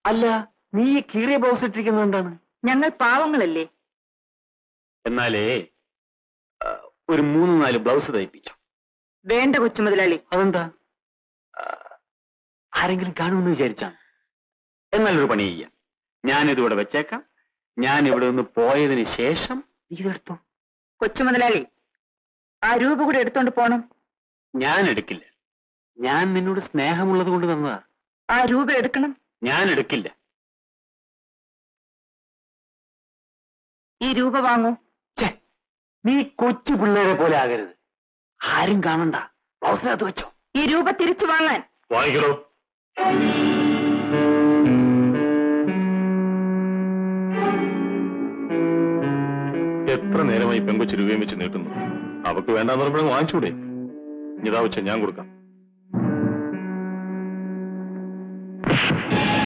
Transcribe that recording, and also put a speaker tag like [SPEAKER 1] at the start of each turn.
[SPEAKER 1] അല്ല, നീ ഈ കീറിയ ബ്ലൗസ് ഇട്ടിരിക്കുന്നത് എന്താണ്?
[SPEAKER 2] ഞങ്ങൾ പാവങ്ങളല്ലേ?
[SPEAKER 1] എന്നാലേ ഒരു 3-4 ബ്ലൗസ് തയ്പ്പിച്ചു.
[SPEAKER 2] വേണ്ട കൊച്ചു മുതലാളി.
[SPEAKER 1] അതെന്താ? ആരെങ്കിലും കാണുമെന്ന് വിചാരിച്ചാണ്. എന്നാലൊരു പണി ചെയ്യാം, ഞാനിതിവിടെ വെച്ചേക്കാം. ഞാൻ ഇവിടെ നിന്ന് പോയതിന് ശേഷം ഇതെടുത്തോ.
[SPEAKER 2] കൊച്ചു മുതലാളി, ആ രൂപ കൂടി എടുത്തോണ്ട് പോണം.
[SPEAKER 1] ഞാൻ എടുക്കില്ല. ഞാൻ നിന്നോട് സ്നേഹമുള്ളത് കൊണ്ട് തന്നതാ.
[SPEAKER 2] ആ രൂപ എടുക്കണം.
[SPEAKER 1] ഞാൻ എടുക്കില്ല.
[SPEAKER 2] ഈ രൂപ വാങ്ങൂ.
[SPEAKER 1] നീ കൊച്ചു പിള്ളേരെ പോലെ ആകരുത്. ആരും കാണണ്ട. ബ്ലൗസിനകത്ത് വെച്ചോ.
[SPEAKER 2] ഈ രൂപ തിരിച്ചു വാങ്ങാൻ.
[SPEAKER 1] വാങ്ങിക്കണോ?
[SPEAKER 3] എത്ര നേരമായി പെങ്കൊച്ചു രൂപയും വെച്ച് നീട്ടുന്നു. അവക്ക് വേണ്ടാന്ന് പറയുമ്പോൾ വാങ്ങിച്ചൂടെ? ഇതാ വെച്ച ഞാൻ കൊടുക്കാം.